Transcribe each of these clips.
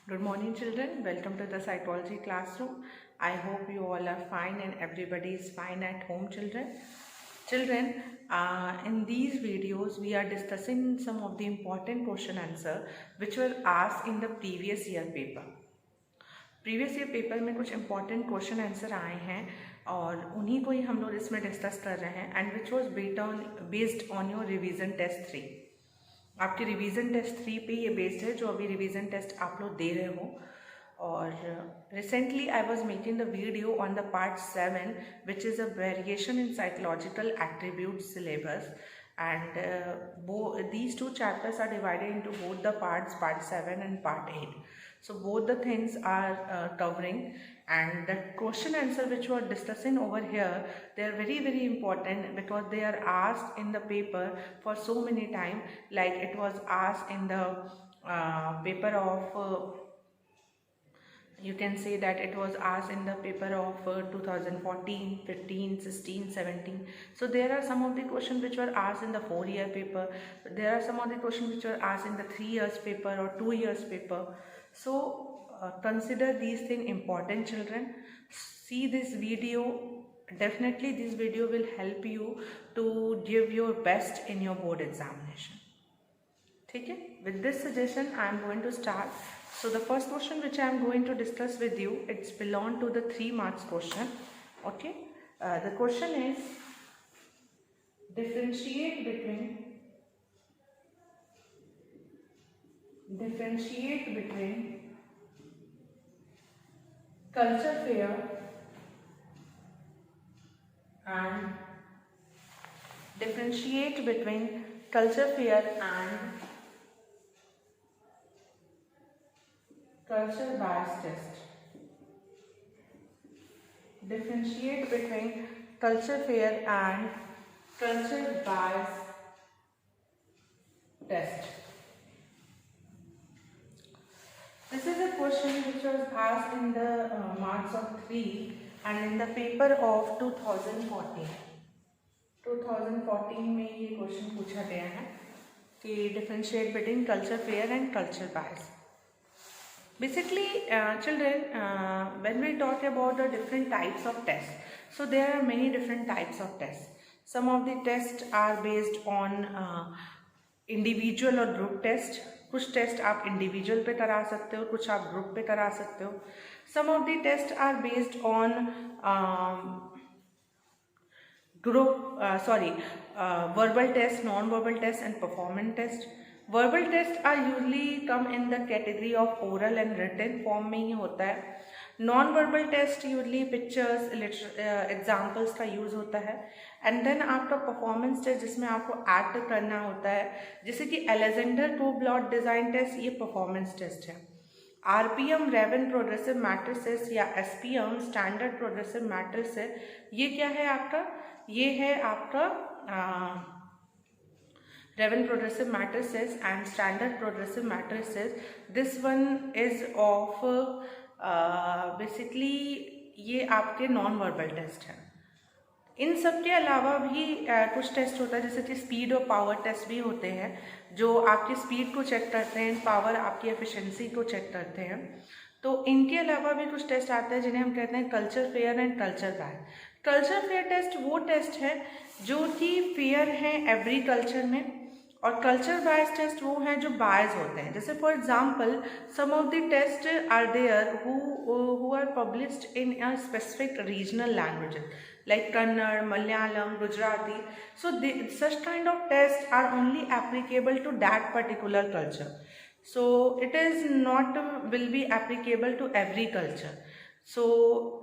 Good morning, children. Welcome to the psychology classroom. I hope you all are fine and everybody is fine at home, children. In these videos, we are discussing some of the important question answer which were asked in the previous year paper. Previous year paper में कुछ important question answer आए हैं और उन्हीं को ही हम लोग इसमें डिस्कस कर रहे हैं and which was based on your revision test 3। आपके रिवीजन टेस्ट 3 पे ये बेस्ड है जो अभी रिवीजन टेस्ट आप लोग दे रहे हो। और recently I was making the video on the part 7 which is a variation in psychological attribute syllabus and these two chapters are divided into both the parts, part 7 and part 8. So both the things are covering, and the question answer which we are discussing over here, they are very important because they are asked in the paper for so many time. Like it was asked in the paper of you can say that it was asked in the paper of 2014, 15, 16, 17. So there are some of the questions which were asked in the 4-year paper. There are some of the questions which were asked in the 3 years paper or 2 years paper. So consider these things important, children. See this video. Definitely this video will help you to give your best in your board examination. Okay? With this suggestion I am going to start. So the first question which I am going to discuss with you, it's belong to the 3 marks question. Okay, the question is differentiate between culture fair and differentiate between culture fair and culture bias test. Differentiate between culture fair and culture bias test. This is a question which was asked in the marks of 3 and in the paper of 2014. 2014 में ये question पूछा गया है कि differentiate between culture fair and culture bias. Basically, children, when we talk about the different types of tests, so there are many different types of tests. Some of the tests are based on individual और group test. कुछ test आप individual पे करा सकते हो, कुछ आप group पे करा सकते हो. Some of the tests are based on verbal test, non-verbal test and performance test. Verbal tests are usually come in the category of oral and written form में ही होता है. Non-verbal test usually pictures, examples का use होता है. And then आपका performance test जिसमें आपको act करना होता है, जैसे कि Alexander Cobb-Blott design test, ये performance test है. RPM Raven Progressive Matrices या SPM Standard Progressive Matrices, ये क्या है आपका? ये है आपका Raven Progressive Matrices and Standard Progressive Matrices. This one is of basically ये आपके नॉन वर्बल टेस्ट हैं. इन सब के अलावा भी कुछ टेस्ट होता है जैसे कि स्पीड और पावर टेस्ट भी होते हैं जो आपकी स्पीड को चेक करते हैं, पावर आपकी एफिशिएंसी को चेक करते हैं. तो इनके अलावा भी कुछ टेस्ट आते हैं जिन्हें हम कहते हैं culture fair and culture bias. Culture fair test वो टेस्ट है जो कि फेयर है एवरी कल्चर में, और कल्चर बायस टेस्ट वो हैं जो बायस होते हैं. जैसे for example some of the test are there who are published in a specific regional languages like Kannada, Malayalam, Gujarati. So such kind of tests are only applicable to that particular culture. So it is not will be applicable to every culture. So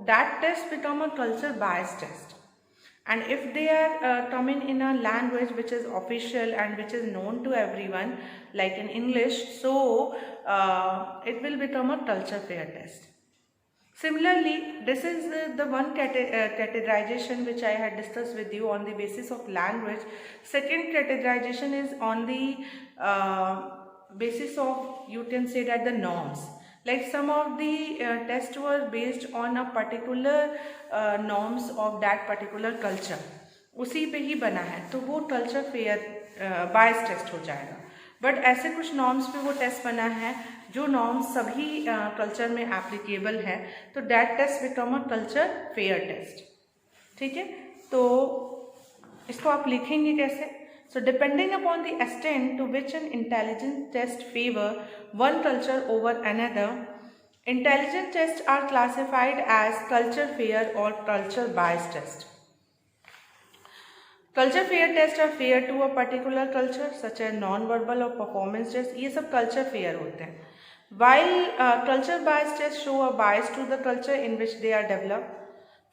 that test become a culture bias test. And if they are coming in a language which is official and which is known to everyone, like in English, so it will become a culture fair test. Similarly, this is the one categorization which I had discussed with you on the basis of language. Second categorization is on the basis of, you can say that, the norms. Like some of the tests were based on a particular norms of that particular culture. उसी पे ही बना है तो वो culture fair बायस test हो जाएगा. But ऐसे कुछ नॉर्म्स पे वो टेस्ट बना है जो नॉर्म्स सभी कल्चर में एप्लीकेबल है, तो that test become a culture fair test. ठीक है, तो इसको आप लिखेंगे कैसे? So depending upon the extent to which an intelligence test favour one culture over another, intelligence tests are classified as culture fair or culture bias test. Culture fair tests are fair to a particular culture such as non-verbal or performance tests. ये सब culture fair होते हैं. While culture bias tests show a bias to the culture in which they are developed.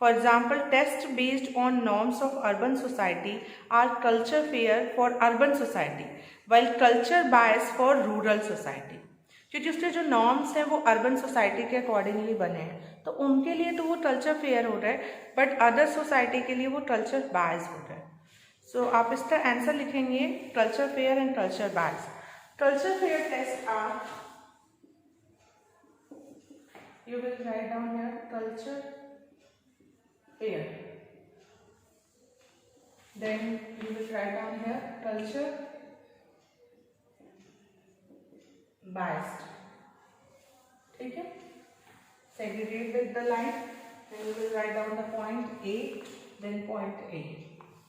For example, tests based on norms of urban society are culture fair for urban society, while culture bias for rural society. क्योंकि उसके जो norms हैं वो urban society के accordingly बने हैं, तो उनके लिए तो वो कल्चर फेयर हो रहा है, बट अदर सोसाइटी के लिए वो कल्चर बायस हो रहा है। सो आप इसका आंसर लिखेंगे culture fair and culture bias. Culture fair test are, you will write down here culture fair, then you will write down here culture biased. ठीक है, segregate with the line, then we will write down the point A, then point A.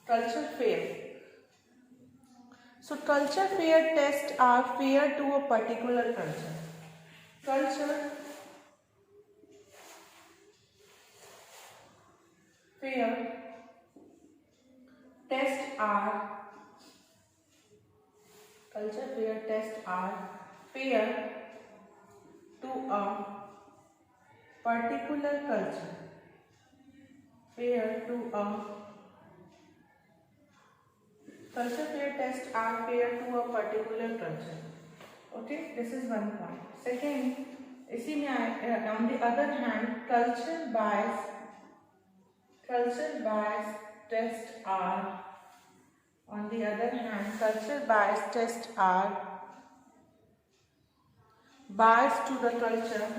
Culture fair. So culture fair tests are fair to a particular culture. Culture fair tests are fair to a particular culture. Culture fair tests are fair to a particular culture. Okay, this is one point. Second, इसी में on the other hand, culture bias tests are, on the other hand, culture bias tests are bias to the culture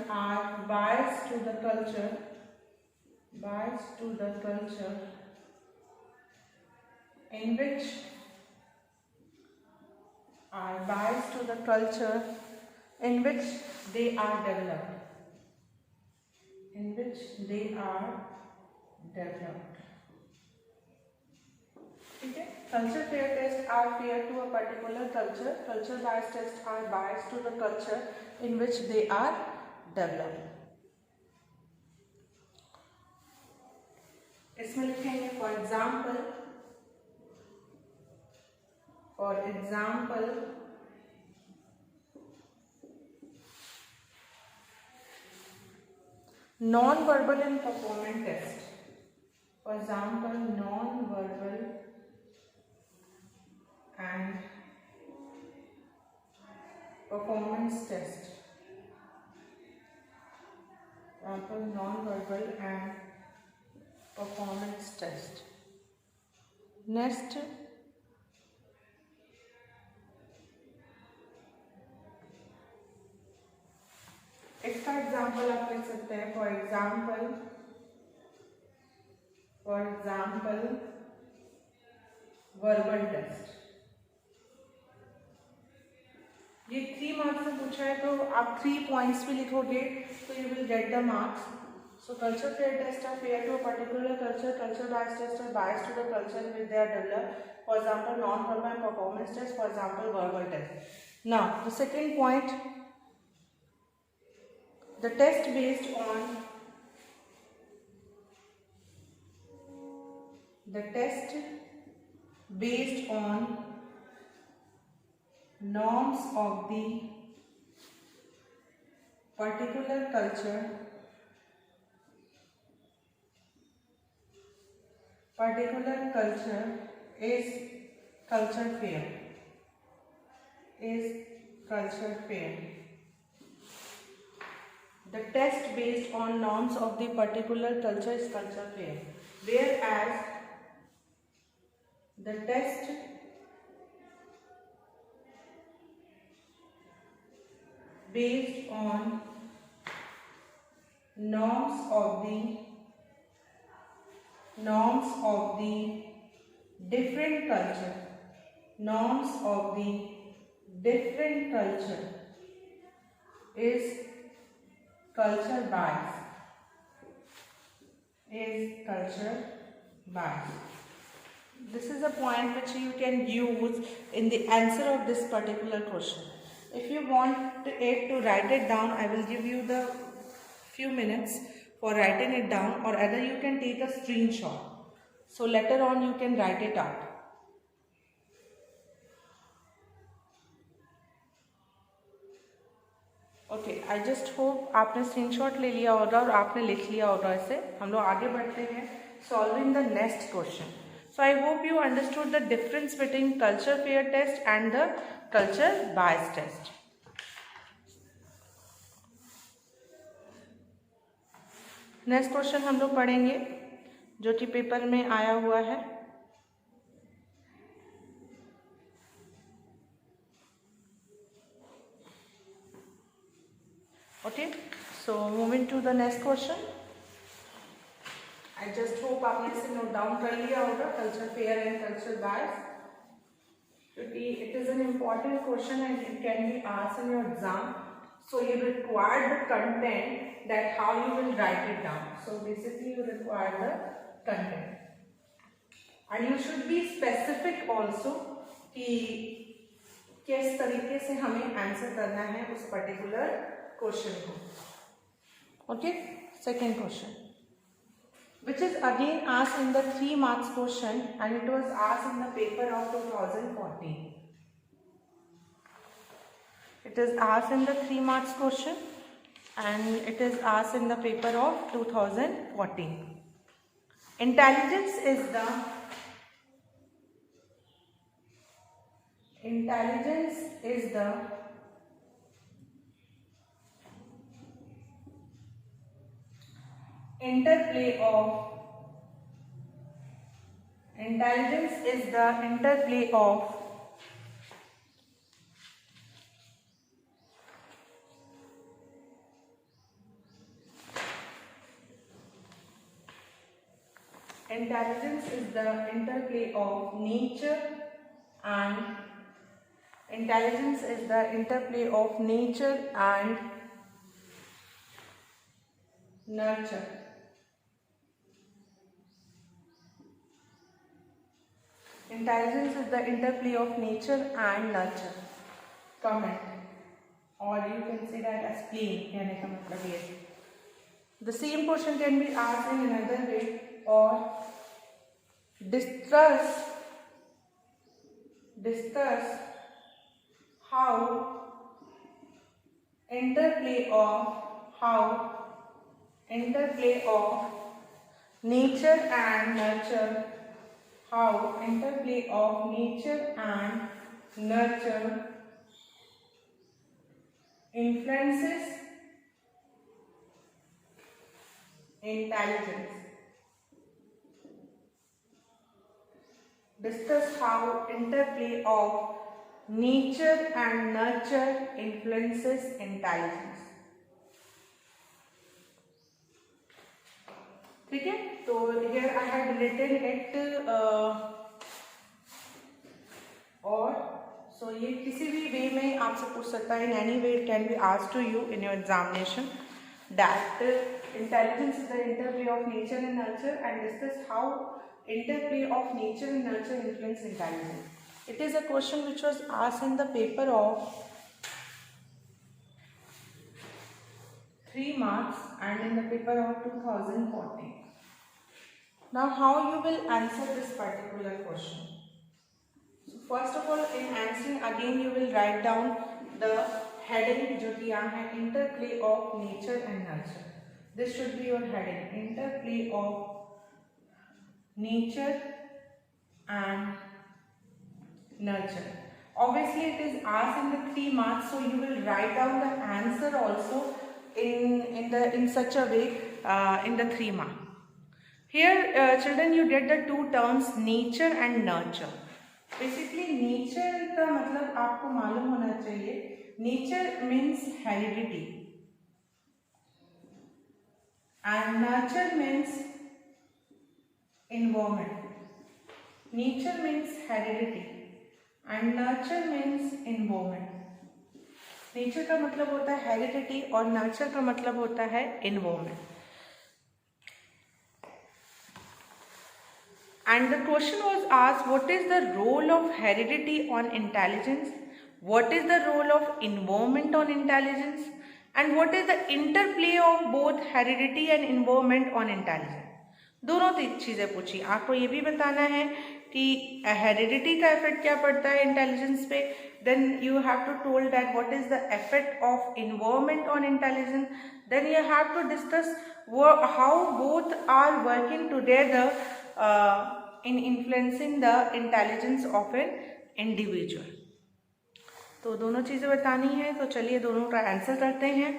in which they are developed. ठीक है, culture fair test are fair to a particular culture, culture bias test are bias to the culture in which they are developed. इसमें लिखेंगे for example non-verbal and performance test. For example, non-verbal and performance test. Example, non-verbal and performance test. Next, इसका example आप लिख सकते हैं। For example verbal test. ये 3 marks में पूछा है, तो आप 3 पॉइंट्स भी लिखोगे तो you will get the marks. So culture fair test are fair to a particular culture, culture bias test are bias to the culture which they are developed. For example non verbal performance test, for example verbal test. Now the second point, the test based on norms of the particular culture is culture fair. The test based on norms of the particular culture is culture fair, whereas the test based on norms of the different culture different culture is culture bias. Is culture bias. This is a point which you can use in the answer of this particular question. If you want it to write it down, I will give you the few minutes for writing it down, or either you can take a screenshot. So later on you can write it out. Okay, I just hope आपने screenshot ले लिया होगा और आपने लिख लिया होगा इसे. हम लोग आगे बढ़ते हैं solving the next question. So I hope you understood the difference between culture fair test and the culture bias test. Next question हम लोग पढ़ेंगे जो कि पेपर में आया हुआ है. Okay, so moving to the next question. I just hope आपने इसे नोट डाउन कर लिया होगा, कल्चर फेयर एंड कल्चर बायस, क्योंकि it is an important question and it can be asked in your exam. So you require the content, that how you will write it down. So basically you require the content and you should be specific also कि किस तरीके से हमें answer करना है उस particular question को. Okay, second question which is again asked in the 3 marks question and it was asked in the paper of 2014. It is asked in the 3 marks question and it is asked in the paper of 2014. Intelligence is the interplay of nature and nurture. Intelligence is the interplay of nature and nurture. Comment, or you can say that as plane. कहने का मतलब ये. The same question can be asked in another way, or discuss how interplay of nature and nurture. How interplay of nature and nurture influences intelligence. Discuss how interplay of nature and nurture influences intelligence. ठीक है, तो here I had written it और so ये किसी भी वे में आपसे पूछ सकता है. In any way it can be asked to you in your examination that intelligence is the interplay of nature and nurture and discuss how interplay of nature and nurture influence intelligence. It is a question which was asked in the paper of 3 marks and in the paper of 2014. Now how you will answer this particular question? So first of all, in answering again you will write down the heading जो कि यहाँ है interplay of nature and nurture. This should be your heading, interplay of nature and nurture. Obviously it is asked in the 3 marks, so you will write down the answer also in such a way in the 3 mark. Here children, you get the 2 terms nature and nurture. Basically nature का मतलब आपको मालूम होना चाहिए. Nature means heredity and nurture means environment. Nature means heredity and nurture means involvement. Nature का मतलब होता है हेरिडिटी और नर्चर का मतलब होता है involvement. And the question was asked, what is the role of heredity on intelligence? What is the role of environment on intelligence? And what is the interplay of both heredity and environment on intelligence? दोनों चीज़ें पूछी। आपको ये भी बताना है कि heredity का इफेक्ट क्या पड़ता है इंटेलिजेंस पे, then you have to told that what is the effect of involvement on intelligence, then you have to discuss how both are working together in influencing the intelligence of an individual। तो दोनों चीज़ें बतानी है, तो चलिए दोनों का answer करते हैं।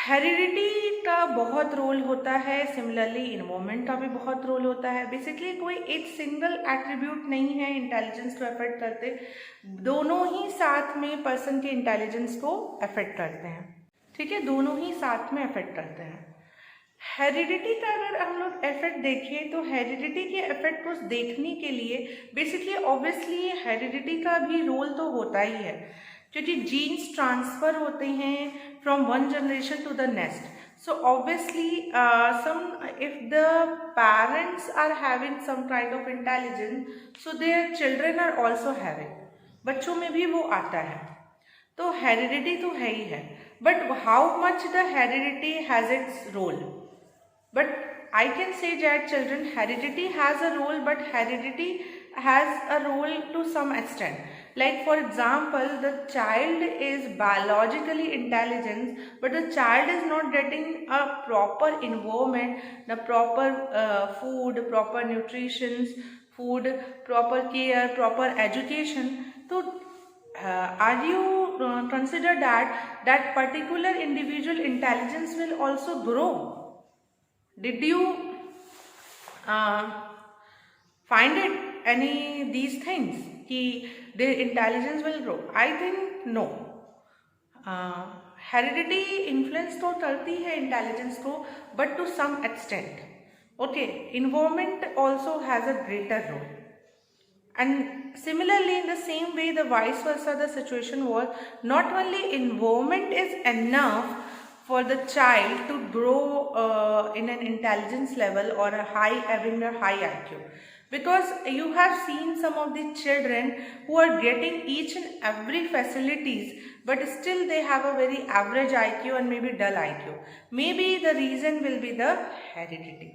हेरिडिटी का बहुत रोल होता है, सिमिलरली इन्वॉल्वमेंट का भी बहुत रोल होता है। बेसिकली कोई एक सिंगल एट्रीब्यूट नहीं है इंटेलिजेंस को अफेक्ट करते, दोनों ही साथ में पर्सन के इंटेलिजेंस को अफेक्ट करते हैं। ठीक है, दोनों ही साथ में अफेक्ट करते हैं। हेरिडिटी का अगर हम लोग इफेक्ट देखें तो हेरिडिटी के इफेक्ट को देखने के लिए बेसिकली ऑब्वियसली हेरिडिटी का भी रोल तो होता ही है, क्योंकि जीन्स ट्रांसफर होते हैं from one generation to the next. So obviously if the parents are having some kind of intelligence, so their children are also having, बच्चों में भी वो आता है, तो हेरिडिटी तो है ही है। But how much the heredity has its role? But I can say that children, heredity has a role, but heredity has a role to some extent. Like for example, the child is biologically intelligent, but the child is not getting a proper environment, the proper food, proper nutrition, food, proper care, proper education. So are you consider that particular individual intelligence will also grow? Did you find it any these things कि their intelligence will grow? I think no. Heredity influence तो करती है intelligence को, but to some extent. Okay, environment also has a greater role. And similarly, in the same way, the vice versa, the situation was not only environment is enough for the child to grow in an intelligence level or having a high IQ, because you have seen some of the children who are getting each and every facilities, but still they have a very average IQ and maybe dull IQ. Maybe the reason will be the heredity.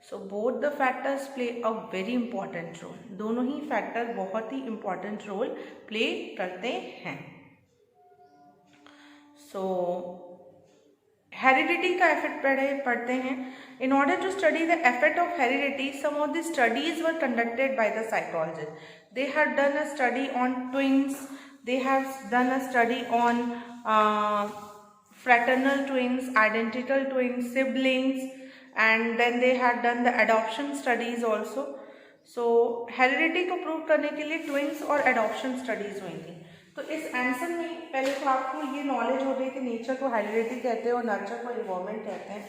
So both the factors play a very important role. दोनों ही factor बहुत ही important role play करते हैं। So heredity का effect पढ़ते हैं। In order to study the effect of heredity, some of the studies were conducted by the psychologists. They had done a study on twins. They have done a study on fraternal twins, identical twins, siblings, and then they had done the adoption studies also. So heredity को prove करने के लिए twins और adoption studies हुई थी। तो इस answer में पहले तो आपको ये नॉलेज हो गई कि नेचर को हेरिडिटी कहते हैं और नर्चर को इन्वॉल्वमेंट कहते हैं।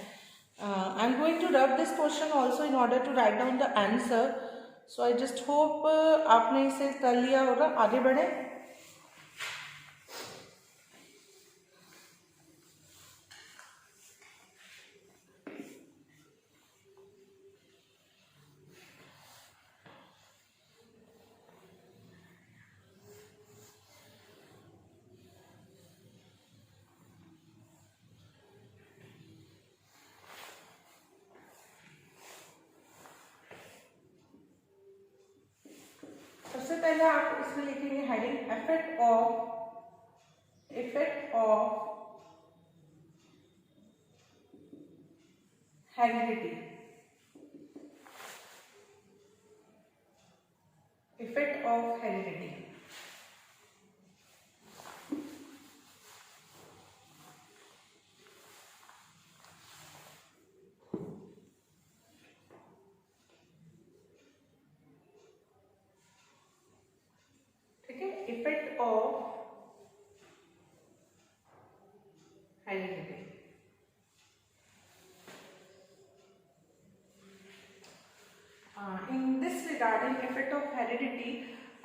I am going to rub this question also in order to write down the answer. So I just hope आपने इसे कर लिया होगा। आगे बढ़े। सबसे पहले आप इसमें लिखेंगे heading effect of heredity. Effect of heredity. Effect of heredity. In this regarding effect of heredity,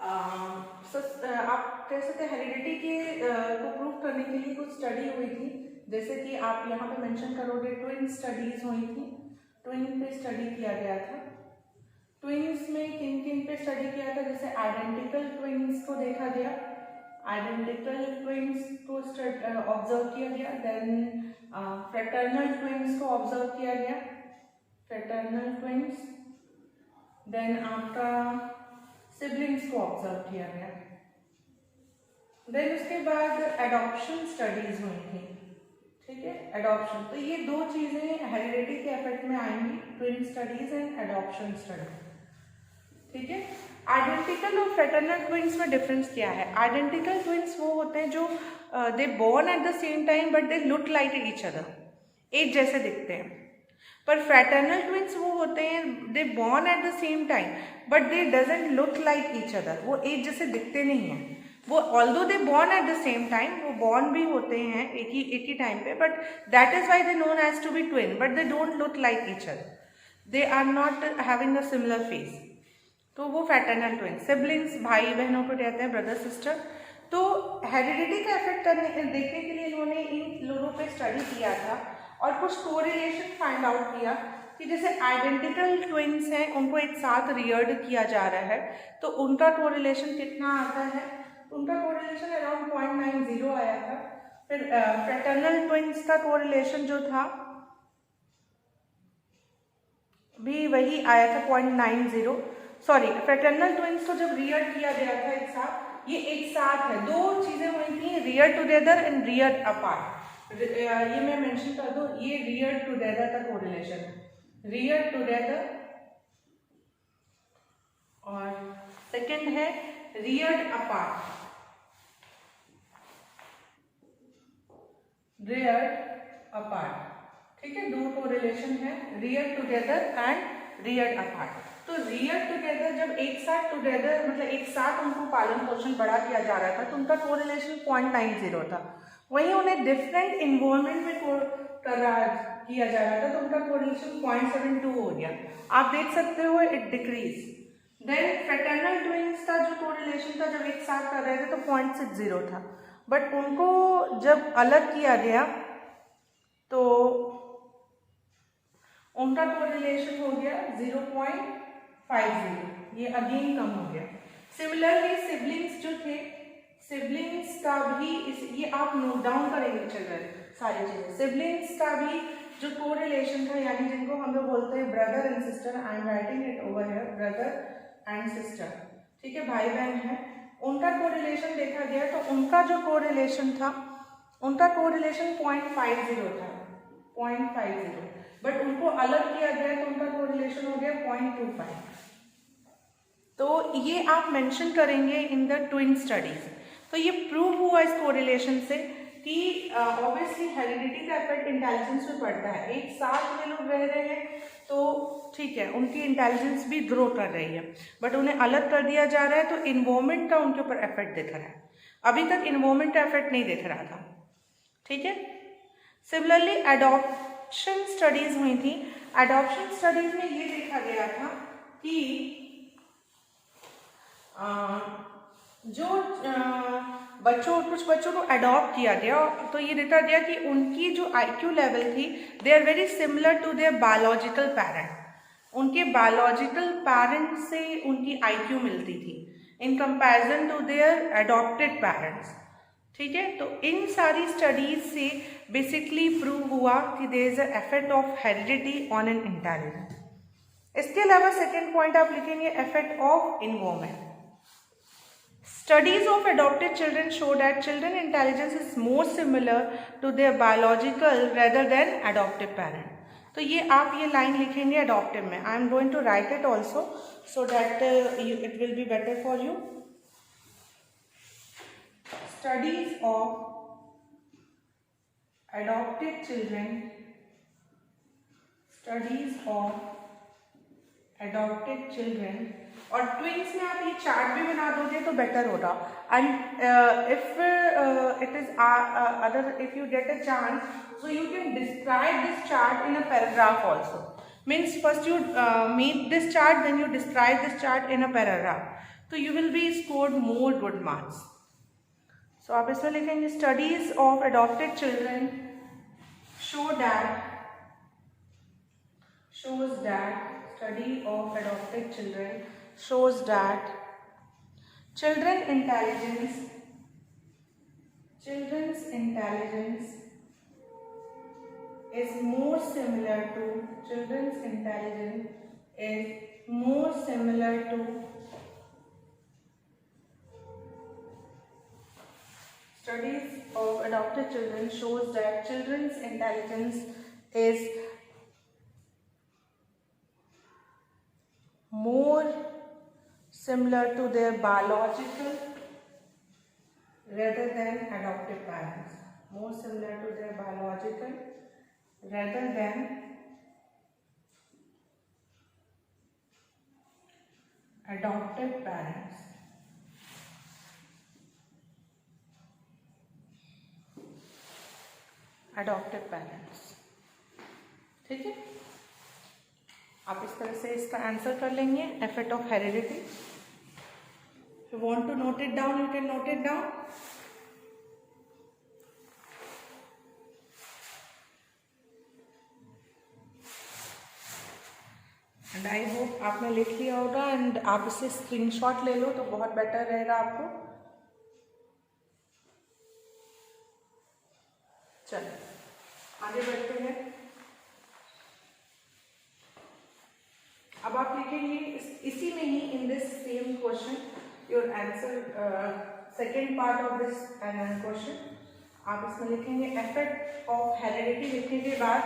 आप कह सकते हैं हेरिडिटी के को प्रूव करने के लिए कुछ स्टडी हुई थी, जैसे कि आप यहाँ पे मेंशन करोगे ट्विन स्टडीज हुई थी, ट्विन पे स्टडी किया गया था। ट्विन्स में किन किन पे स्टडी किया था, जैसे आइडेंटिकल ट्विन्स को देखा गया, आइडेंटिकल ट्विन्स को ऑब्जर्व किया गया, देन फ्रेटर्नल ट्विन्स को ऑब्जर्व किया गया, फ्रेटर्नल ट्विन्स, देन आपका सिबलिंग्स को ऑब्जर्व किया गया, देन उसके बाद एडॉप्शन स्टडीज हुई थी, ठीक है, एडॉप्शन। तो ये दो चीजें हेरिडिटी के इफेक्ट में आएंगी, twin studies and adoption study, ठीक है। आइडेंटिकल और फ्रेटर्नल ट्विन्स में डिफरेंस क्या है? आइडेंटिकल ट्विन्स वो होते हैं जो they born at the same time but they look like each other, एक जैसे दिखते हैं। पर फ्रेटर्नल ट्विन्स वो होते हैं they born at the same time but they doesn't look like each other, वो एक जैसे दिखते नहीं हैं। वो although they born at the same time, वो बोर्न भी होते हैं एक ही टाइम पे, but that is why they known as to be twin, but they don't look like each other, they are not having a similar face, तो वो फ्रेटर्नल ट्विन। सिबलिंग्स भाई बहनों को कहते हैं ब्रदर सिस्टर। तो हेरिडिटी का इफेक्ट देखने के लिए इन्होंने इन लोगों पे स्टडी किया था और कुछ कोरिलेशन फाइंड आउट किया कि जैसे आइडेंटिकल ट्विन्स हैं उनको एक साथ रियर्ड किया जा रहा है, तो उनका कोरिलेशन कितना आता है? उनका कोरिलेशन अराउंड 0.90 आया था। फिर फ्रेटर्नल ट्विन्स का कोरिलेशन जो था भी वही आया था 0.90। सॉरी, फ्रेटर्नल ट्विन्स को जब रियर्ड किया गया था एक साथ, ये एक साथ है, दो चीजें हुई थी, rear together and rear apart. ये मैं मेंशन कर दूं, ये रियर टुगेदर का कोरिलेशन है, रियर टुगेदर, और सेकंड है रियर अपार्ट, रियर अपार्ट, ठीक है, दो कोरिलेशन है, rear together and rear apart. तो रियर टुगेदर जब एक साथ टुगेदर मतलब एक साथ उनको पालन पोषण बड़ा किया जा रहा था तो उनका कोरिलेशन 0.90 था। वहीं उन्हें डिफरेंट इन्वायरमेंट में किया जा रहा था तो उनका कोरिलेशन 0.72 हो गया। आप देख सकते हो it decreases. Then fraternal twins का जो कोरिलेशन था जब एक साथ कर रहे थे तो 0.60 था, बट उनको जब अलग किया गया तो उनका कोरिलेशन हो गया 0.50, ये अगेन कम हो गया। सिमिलरली सिबलिंग्स जो थे, सिबलिंग्स का भी ये आप नोट डाउन करेंगे चिल्ड्रन सारी चीजें। सिबलिंग्स का भी जो कोरिलेशन था, यानी जिनको हम लोग बोलते हैं brother and sister, I am writing it over here, brother and sister, ठीक है, भाई बहन है, उनका कोरिलेशन देखा गया तो उनका जो कोरिलेशन था, उनका कोरिलेशन 0.50 था, 0.50, बट उनको अलग किया गया तो उनका कोरिलेशन हो गया 0.25। तो ये आप मेंशन करेंगे इन द ट्विन स्टडीज। तो ये प्रूव हुआ इस कोरिलेशन से कि ऑब्वियसली हेरिडिटी का इफेक्ट इंटेलिजेंस पे पड़ता है। एक साथ में लोग रह रहे हैं तो ठीक है, उनकी इंटेलिजेंस भी ग्रो कर रही है, बट उन्हें अलग कर दिया जा रहा है तो इन्वॉल्वमेंट का उनके ऊपर इफेक्ट दिख रहा है। अभी तक इन्वॉल्वमेंट का इफेक्ट नहीं दिख रहा था, ठीक है। सिमिलरली एडॉप्शन स्टडीज हुई थी। एडॉप्शन स्टडीज में ये देखा गया था कि जो कुछ बच्चों को अडॉप्ट किया गया तो ये देखा गया कि उनकी जो IQ लेवल थी, they are very similar to their biological parent. उनके बायोलॉजिकल पेरेंट से उनकी IQ मिलती थी in comparison to their adopted parents, ठीक है। तो इन सारी स्टडीज से बेसिकली प्रूव हुआ कि there is a effect of heredity on an intelligence. इसके अलावा सेकेंड पॉइंट आप लिखेंगे effect of involvement. Studies of adopted children show that children intelligence is more similar to their biological rather than adoptive parent. तो ये आप ये line लिखेंगे adoptive में. I am going to write it also so that it will be better for you. Studies of adopted children. Studies of adopted children. और twins में आप ये चार्ट भी बना दोगे तो बेटर होगा। And if it is other if you get a chance so you can describe this chart in a paragraph also. Means first you make this chart then you describe this chart in a paragraph. तो you will be scored more good marks. So आप इसमें लिखेंगे studies of adopted children shows that study of adopted children shows that children's intelligence is more similar to studies of adopted children shows that children's intelligence is more similar to their biological rather than adoptive parents. More similar to their biological rather than adoptive parents. Adoptive parents. ठीक है, आप इस तरह से इसका answer कर लेंगे। Effect of heredity, you want to note it down, you can note it down. And I hope आपने लिख लिया होगा, एंड आप इसे स्क्रीनशॉट ले लो तो बहुत बेटर रहेगा आपको। चलो आगे बढ़ते हैं। अब आप लिखेंगे इसी में ही, in this same question your answer, second part of this question आप इसमें लिखेंगे इफेक्ट ऑफ हेरिडिटी। लिखने के बाद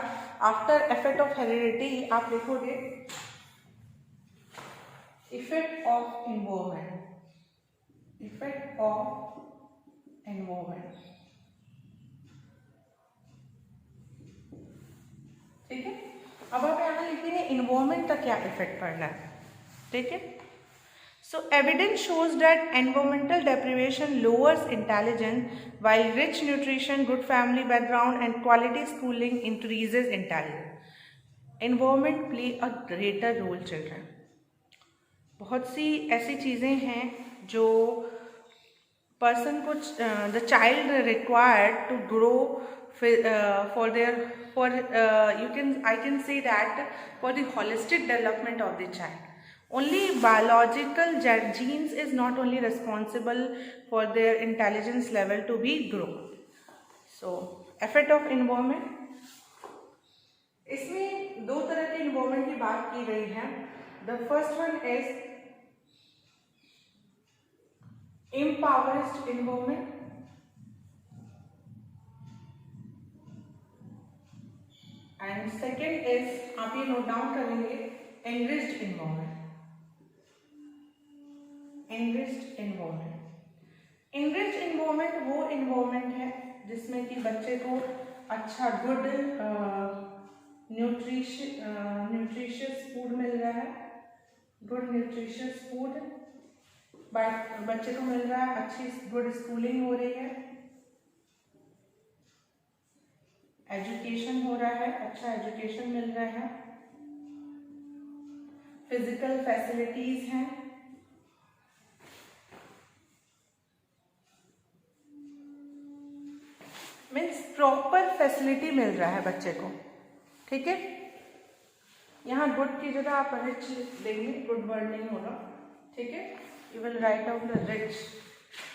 आफ्टर इफेक्ट ऑफ हेरिडिटी आप लिखोगे effect of environment. Effect of environment, ठीक है। अब आप यहाँ लिखेंगे इन्वायरमेंट का क्या इफेक्ट पड़ना है, ठीक है। So evidence shows that environmental deprivation lowers intelligence while rich nutrition, good family background and quality schooling increases intelligence. Environment play a greater role children. बहुत सी ऐसी चीज़ें हैं जो पर्सन को, the child required to grow I can say that for the holistic development of the child. Only biological genes is not only responsible for their intelligence level to be grown. So effect of environment, इसमें दो तरह के environment की बात की गई है। The first one is impoverished environment, and second is, आप ये नोट डाउन करेंगे, enriched environment. Enriched environment, enriched environment वो एनवायरनमेंट है जिसमें कि बच्चे को अच्छा गुड न्यूट्रिशियस फूड मिल रहा है। गुड न्यूट्रिशियस फूड बच्चे को मिल रहा है, अच्छी गुड स्कूलिंग हो रही है, एजुकेशन हो रहा है, अच्छा एजुकेशन मिल रहा है, फिजिकल फैसिलिटीज हैं, मीन्स प्रॉपर फैसिलिटी मिल रहा है बच्चे को, ठीक है। यहाँ गुड की जगह आप रिच देंगे, गुड वर्ड नहीं होगा, ठीक है। You will right out the rich,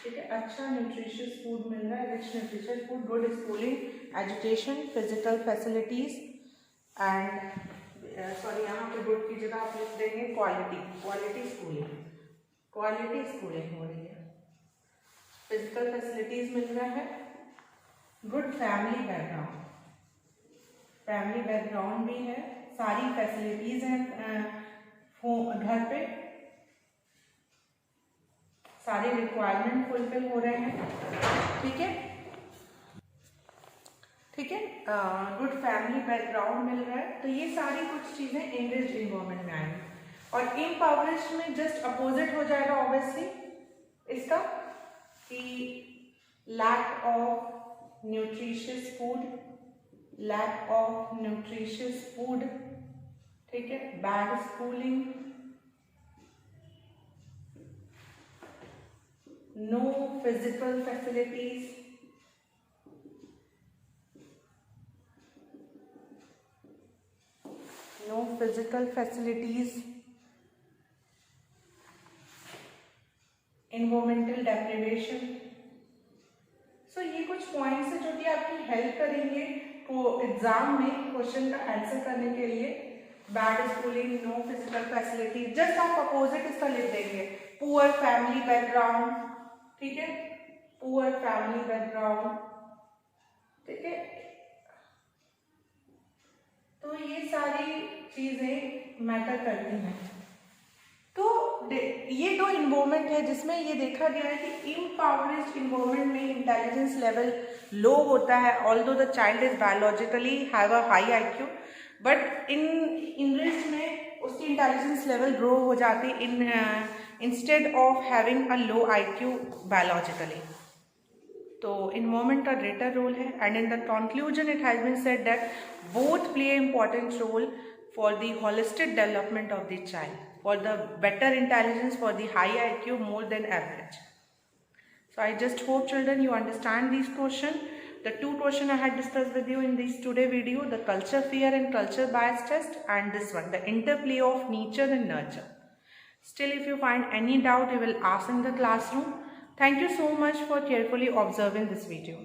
ठीक है। अच्छा न्यूट्रिशियस फूड मिल रहा है, rich nutritious food, good schooling, education, physical facilities and sorry यहाँ पे गुड की जगह आप लिख देंगे क्वालिटी स्कूलिंग। क्वालिटी स्कूलिंग हो रही है, फिजिकल फैसिलिटीज मिल रहा है, good family background, family background भी है, सारी फैसिलिटीज हैं घर पे, सारे रिक्वायरमेंट फुलफिल हो रहे हैं, ठीक है, ठीक है। गुड फैमिली बैकग्राउंड मिल रहा है। तो ये सारी कुछ चीज़ें एनरिच्ड एनवायरनमेंट में आएंगी। और इम्पावरिश्ड में जस्ट अपोजिट हो जाएगा ऑब्वियसली इसका, कि लैक ऑफ न्यूट्रिशियस फूड, ठीक है, bad schooling, no physical facilities, environmental deprivation. सो ये कुछ पॉइंट्स है जो कि आपकी हेल्प करेंगे एग्जाम में क्वेश्चन का आंसर करने के लिए. Bad schooling, no physical facility, just आप अपोजिट इसका लिख देंगे. पुअर फैमिली बैकग्राउंड, ठीक है, पुअर फैमिली बैकग्राउंड, ठीक है. तो ये सारी चीजें मैटर करती हैं. तो ये दो इन्वायरमेंट है जिसमें ये देखा गया है कि इम्पावरिज्ड इन्वायरमेंट में इंटेलिजेंस लेवल लो होता है, although the child is biologically have a high IQ, but enriched में उसकी इंटेलिजेंस लेवल ग्रो हो जाती instead of having a low IQ biologically. तो इन्वायरमेंट का ग्रेटर रोल है. And in the conclusion it has been said that both play important role for the holistic development of the child, for the better intelligence, for the high IQ more than average. So I just hope children you understand these questions. The two questions I had discussed with you in this today video, the culture fear and culture bias test, and this one, the interplay of nature and nurture. Still, if you find any doubt, you will ask in the classroom. Thank you so much for carefully observing this video.